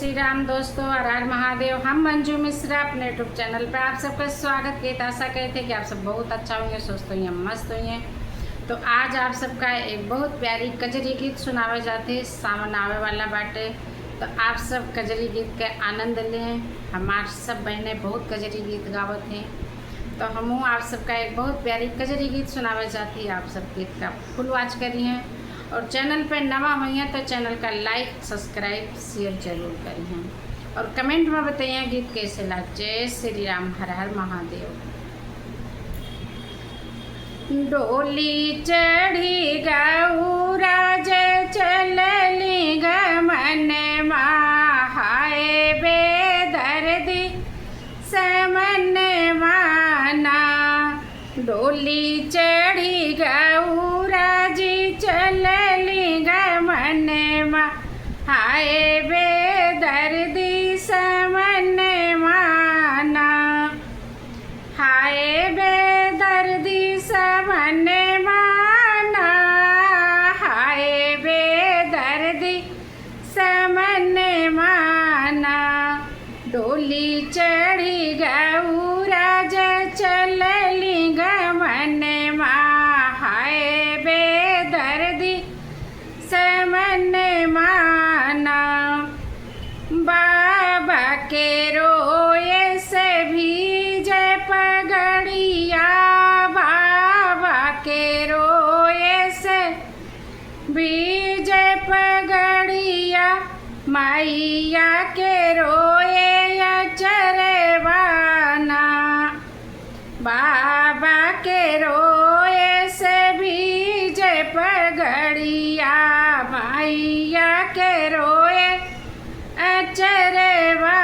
श्री राम दोस्तों, हर हर महादेव। हम मंजू मिश्रा अपने यूट्यूब चैनल पर आप सबका स्वागत किए। आशा कहते हैं कि आप सब बहुत अच्छा होंगे, स्वस्थ होंगे, मस्त होंगे। तो आज आप सबका एक बहुत प्यारी कजरी गीत सुनावे जाते हैं। सावन आवे वाला बाटे, तो आप सब कजरी गीत के आनंद लें। हमार सब बहनें बहुत कजरी गीत गावत हैं, तो हम आप सबका एक बहुत प्यारी कजरी गीत सुनावे जाती है। आप सब गीत का फुल वॉच करिए और चैनल पर नवा हुई हैं तो चैनल का लाइक, सब्सक्राइब, शेयर जरूर करिए और कमेंट में बताइए गीत कैसे लगा। जय श्री राम, हर हर महादेव। डोली चढ़ी गौरा जय चलली गमन हाय बेदर्दी समन माना। डोली चढ़ी गौरा जी चलली गमन हाय बेदर्दी समन माना। हाय बेदर्दी समन माना, हाय बेदर्दी समन माना। डोली चढ़ी गौरा जय चलली गमन हाय बेदर्दी समन माना। बाबा के रोए से भीजे पगड़िया, बाबा के रोए से भीजे पगड़िया। मैया के रोए अचरवाना, बाबा के रोए से भीजे पगड़िया। मैया के रोए अचरवाना।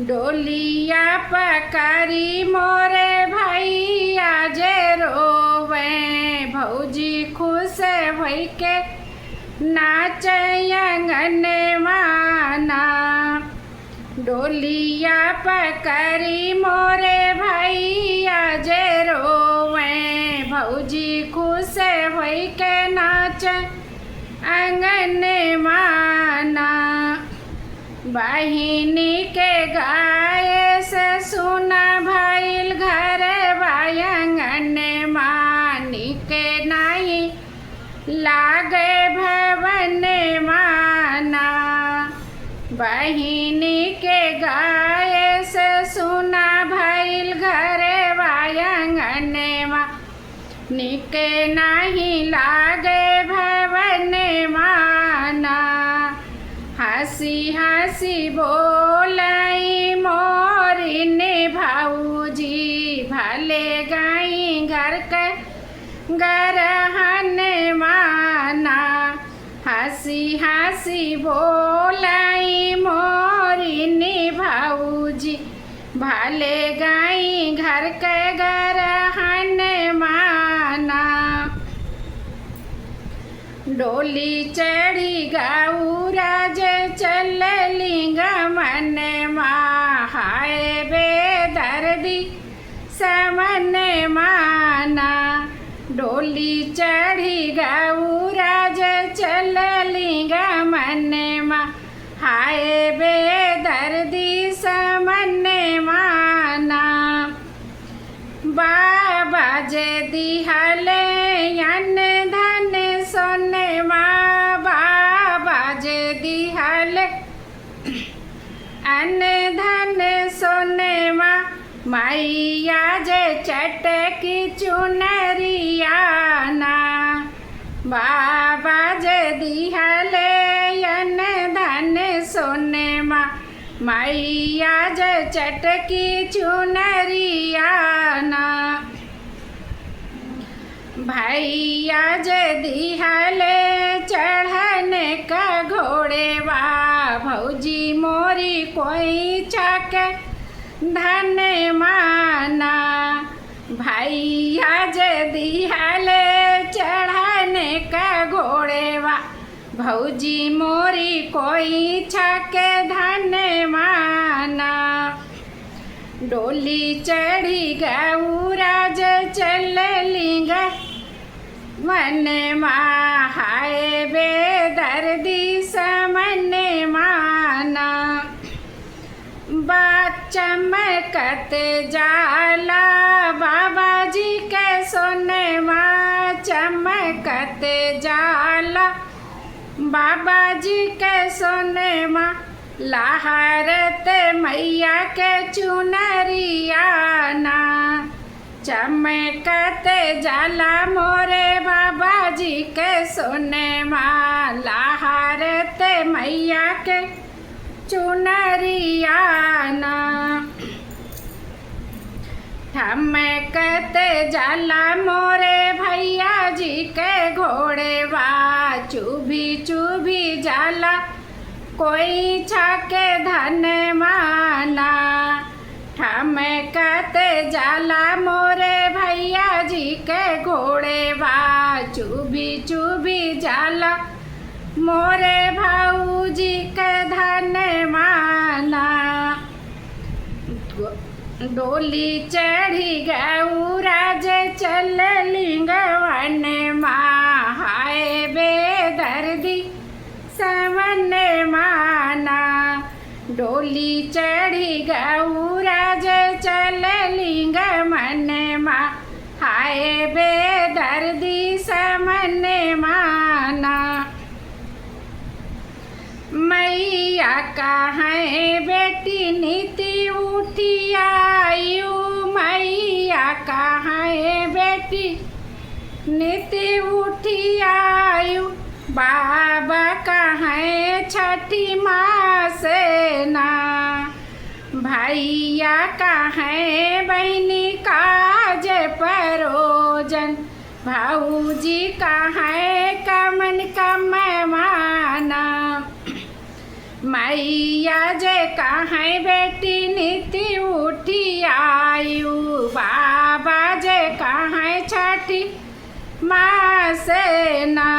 डोलिया पकड़ी मोरे भैया जे रोवे, भौजी खुश भई के नाचे अंगन माना। डोलिया पकड़ी मोरे भैया जे रोवे, भौजी खुश भई के नाचे अंगन माना। बहिनी के गाय से सुना भइल घर बायंगन मानी के नहीं लागे भवन माना। बहिनी के गाय से सुना भइल घर बायंगन मानी के नहीं लागे भवन माना। हंसी हंसी बोलाई मोरिन भाऊजी, भले गाई घर के गरहन माना। हंसी हंसी बोलाई मोरिन भाऊजी, भले गाई घर के गरहन माना। डोली चढ़ी गौरा जय चलली गमन हाय बेदर्दी समन माना। डोली चढ़ी गौरा जय चलली गमन हाय बेदर्दी समन माना। बाबा जे दिहले अन धन सोने बाबा जे दिहले अन धन सोने मैया जे चटकी चुनरिया ना। बाबा जे दिहले अन धन सोने मैया जे चटकी चुनरिया ना। भैया जे दिहले चढ़न का घोड़े बा, भौजी मोरी कोई चक धन माना। भैया जे दिहले चढ़न का घोड़े बा, भौजी मोरी कोई छक धन माना। डोली चढ़ी गौरा जय चलली मन हाय बेदर्दी समन चमकत जाला बाबा जी के सोनेमा चमकत जाला बाबा जी के सोनेमा लहरत मैया के चुनरिया ना चमकत जाला मोरे बाबा जी के सोनेमा लहरत मैया के चुनरिया ना ठमकत जाला मोरे भैया जी के घोड़ेवा चुभी चुभी जाला कोई छाके धन माना ठमकत जाला मोरे भैया जी के घोड़ेवा चुभी चुभी जाला मोरे भाऊजी के धन माना डोली चढ़ी गौराज चल लिंगवन हाय बेदर्दी समन माना डोली चढ़ी गौराज चल लिंगवन हाय बेदर्दी समन माना मैया कहाँ बेटी नीति उठी आयु मैया कहाँ बेटी नीति उठी आयु बाबा कहाँ छठी माँ से ना भैया कहाँ बहनी काज परोजन भाऊजी कहाँ कमन कम माना मैया जे कहाँ बेटी नीति उठी आयु बाबा जे कहाँ छठी माँ से ना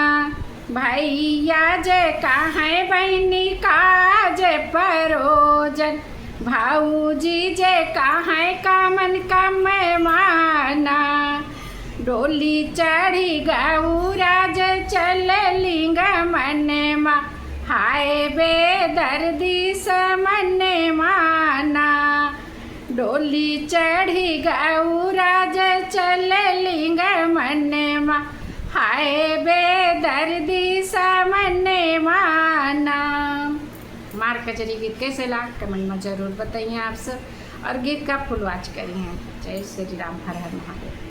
भैया जे कहाँ बहनी काज परोजन भाऊजी जे कहाँ कमन कम माना डोली चढ़ी गौराज चल लिंगवन हाय बेदर्दी समन माना डोली चढ़ी गौराज चल लिंगवन हाय बेदर्दी समन माना। मार कचरी गीत कैसे ला कमेंट में ज़रूर बताइए आप सब और गीत का फुल वॉच करिए। जय श्री राम, हर हर महादेव।